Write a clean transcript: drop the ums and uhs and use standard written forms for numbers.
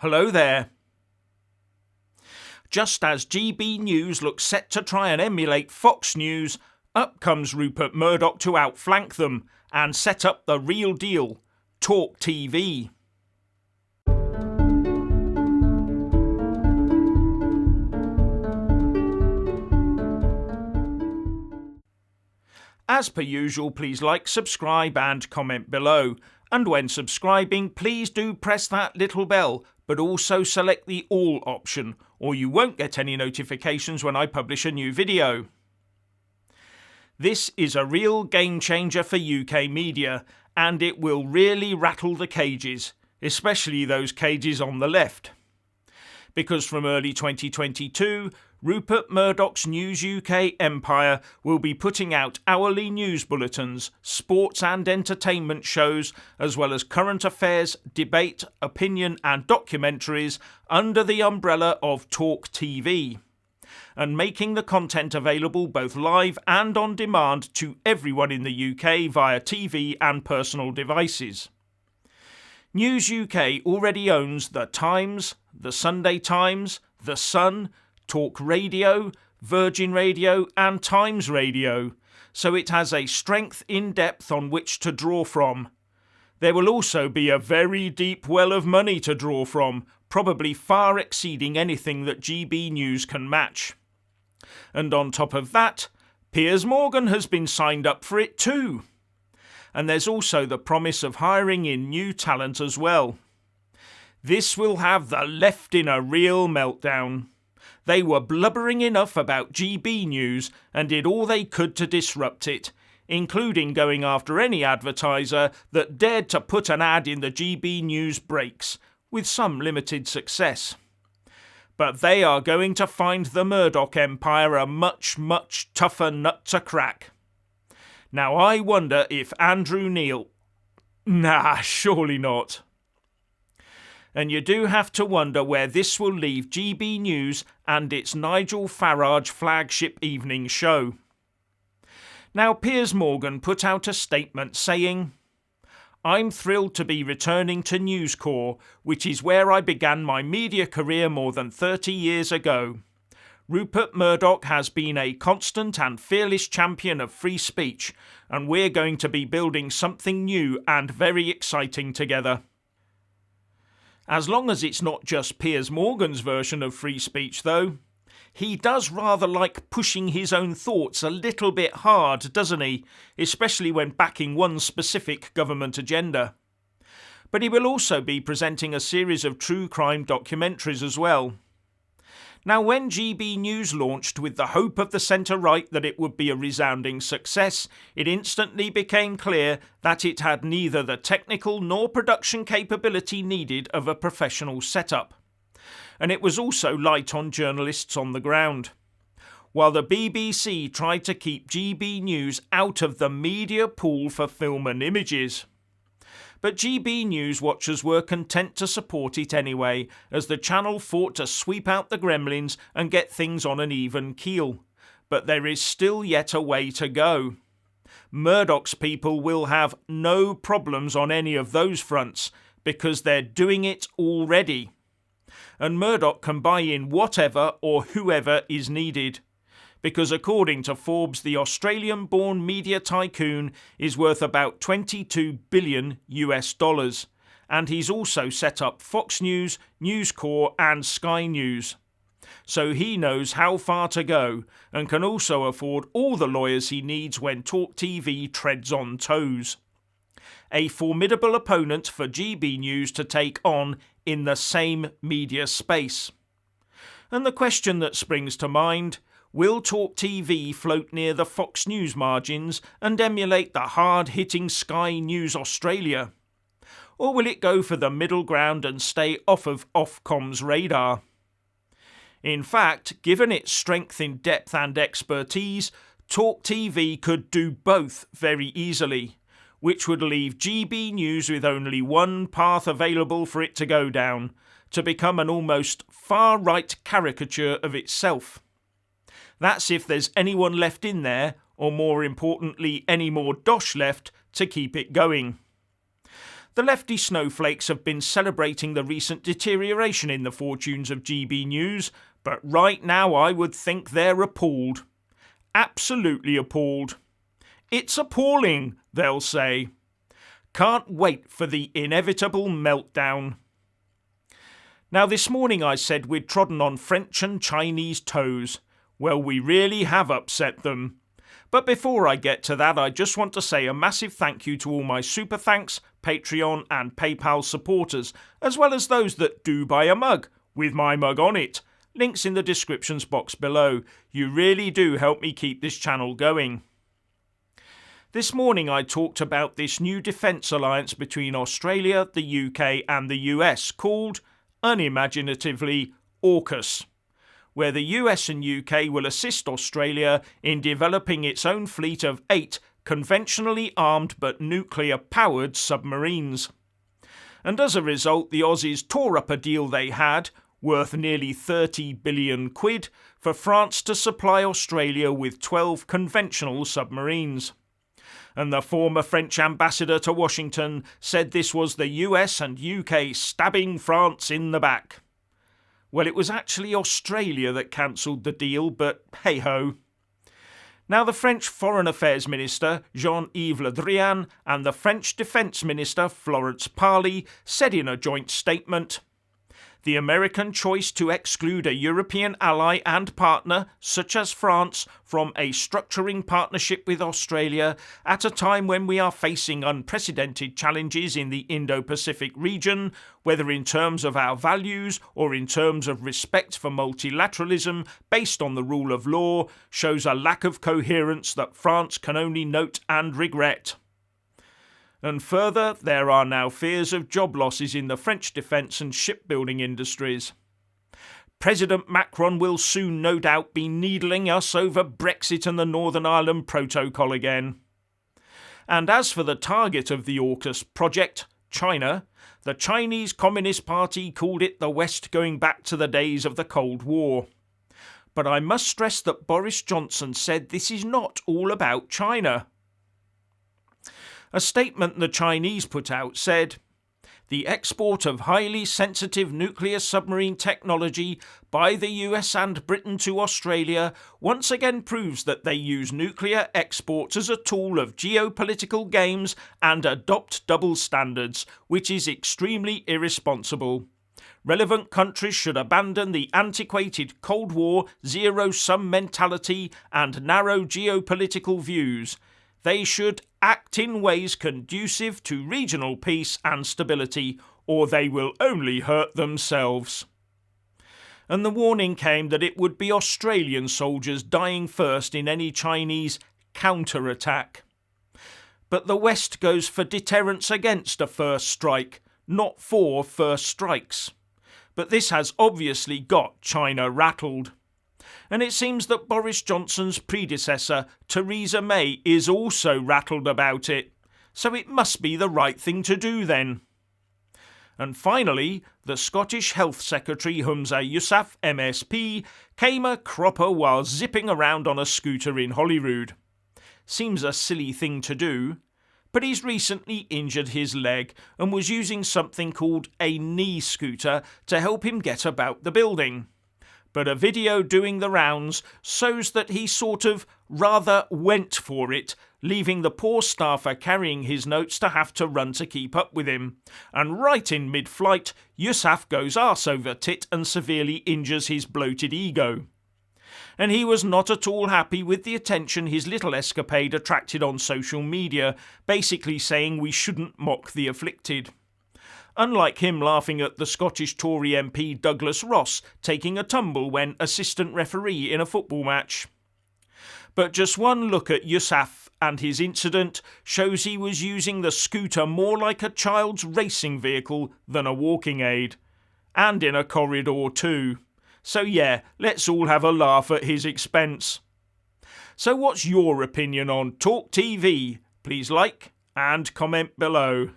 Hello there. Just as GB News looks set to try and emulate Fox News, up comes Rupert Murdoch to outflank them and set up the real deal, talkTV. As per usual, please like, subscribe and comment below. And when subscribing, please do press that little bell, but also select the all option, or you won't get any notifications when I publish a new video. This is a real game changer for UK media, and it will really rattle the cages, especially those cages on the left. Because from early 2022, Rupert Murdoch's News UK empire will be putting out hourly news bulletins, sports and entertainment shows, as well as current affairs, debate, opinion and documentaries under the umbrella of talkTV, and making the content available both live and on demand to everyone in the UK via TV and personal devices. News UK already owns The Times, The Sunday Times, The Sun, Talk Radio, Virgin Radio and Times Radio, so it has a strength in depth on which to draw from. There will also be a very deep well of money to draw from, probably far exceeding anything that GB News can match. And on top of that, Piers Morgan has been signed up for it too. And there's also the promise of hiring in new talent as well. This will have the left in a real meltdown. They were blubbering enough about GB News and did all they could to disrupt it, including going after any advertiser that dared to put an ad in the GB News breaks, with some limited success. But they are going to find the Murdoch empire a much, much tougher nut to crack. Now I wonder if Andrew Neil... Nah, surely not. And you do have to wonder where this will leave GB News and its Nigel Farage flagship evening show. Now, Piers Morgan put out a statement saying, "I'm thrilled to be returning to News Corp, which is where I began my media career more than 30 years ago. Rupert Murdoch has been a constant and fearless champion of free speech, and we're going to be building something new and very exciting together." As long as it's not just Piers Morgan's version of free speech, though. He does rather like pushing his own thoughts a little bit hard, doesn't he? Especially when backing one specific government agenda. But he will also be presenting a series of true crime documentaries as well. Now, when GB News launched with the hope of the centre-right that it would be a resounding success, it instantly became clear that it had neither the technical nor production capability needed of a professional setup. And it was also light on journalists on the ground. While the BBC tried to keep GB News out of the media pool for film and images. But GB News watchers were content to support it anyway, as the channel fought to sweep out the gremlins and get things on an even keel. But there is still yet a way to go. Murdoch's people will have no problems on any of those fronts, because they're doing it already. And Murdoch can buy in whatever or whoever is needed. Because according to Forbes, the Australian-born media tycoon is worth about $22 billion US, and he's also set up Fox News, News Corp and Sky News. So he knows how far to go, and can also afford all the lawyers he needs when talkTV treads on toes. A formidable opponent for GB News to take on in the same media space. And the question that springs to mind: will talkTV float near the Fox News margins and emulate the hard-hitting Sky News Australia? Or will it go for the middle ground and stay off of Ofcom's radar? In fact, given its strength in depth and expertise, talkTV could do both very easily, which would leave GB News with only one path available for it to go down, to become an almost far-right caricature of itself. That's if there's anyone left in there, or more importantly, any more dosh left to keep it going. The lefty snowflakes have been celebrating the recent deterioration in the fortunes of GB News, but right now I would think they're appalled. Absolutely appalled. It's appalling, they'll say. Can't wait for the inevitable meltdown. Now this morning I said we'd trodden on French and Chinese toes. Well, we really have upset them. But before I get to that, I just want to say a massive thank you to all my Super Thanks, Patreon and PayPal supporters, as well as those that do buy a mug, with my mug on it. Links in the descriptions box below. You really do help me keep this channel going. This morning I talked about this new defence alliance between Australia, the UK and the US called, unimaginatively, AUKUS, where the US and UK will assist Australia in developing its own fleet of 8 conventionally armed but nuclear-powered submarines. And as a result, the Aussies tore up a deal they had, worth nearly 30 billion quid, for France to supply Australia with 12 conventional submarines. And the former French ambassador to Washington said this was the US and UK stabbing France in the back. Well, it was actually Australia that cancelled the deal, but hey-ho. Now the French Foreign Affairs Minister, Jean-Yves Le Drian, and the French Defence Minister, Florence Parly, said in a joint statement, "The American choice to exclude a European ally and partner, such as France, from a structuring partnership with Australia at a time when we are facing unprecedented challenges in the Indo-Pacific region, whether in terms of our values or in terms of respect for multilateralism based on the rule of law, shows a lack of coherence that France can only note and regret." And further, there are now fears of job losses in the French defence and shipbuilding industries. President Macron will soon no doubt be needling us over Brexit and the Northern Ireland Protocol again. And as for the target of the AUKUS project, China, the Chinese Communist Party called it the West going back to the days of the Cold War. But I must stress that Boris Johnson said this is not all about China. A statement the Chinese put out said, "The export of highly sensitive nuclear submarine technology by the US and Britain to Australia once again proves that they use nuclear exports as a tool of geopolitical games and adopt double standards, which is extremely irresponsible. Relevant countries should abandon the antiquated Cold War zero-sum mentality and narrow geopolitical views. They should act in ways conducive to regional peace and stability, or they will only hurt themselves." And the warning came that it would be Australian soldiers dying first in any Chinese counter-attack. But the West goes for deterrence against a first strike, not for first strikes. But this has obviously got China rattled. And it seems that Boris Johnson's predecessor, Theresa May, is also rattled about it. So it must be the right thing to do then. And finally, the Scottish Health Secretary Humza Yousaf, MSP, came a cropper while zipping around on a scooter in Holyrood. Seems a silly thing to do, but he's recently injured his leg and was using something called a knee scooter to help him get about the building. But a video doing the rounds shows that he sort of rather went for it, leaving the poor staffer carrying his notes to have to run to keep up with him. And right in mid-flight, Yousaf goes arse over tit and severely injures his bloated ego. And he was not at all happy with the attention his little escapade attracted on social media, basically saying we shouldn't mock the afflicted. Unlike him laughing at the Scottish Tory MP Douglas Ross taking a tumble when assistant referee in a football match. But just one look at Yousaf and his incident shows he was using the scooter more like a child's racing vehicle than a walking aid. And in a corridor too. So yeah, let's all have a laugh at his expense. So what's your opinion on talkTV? Please like and comment below.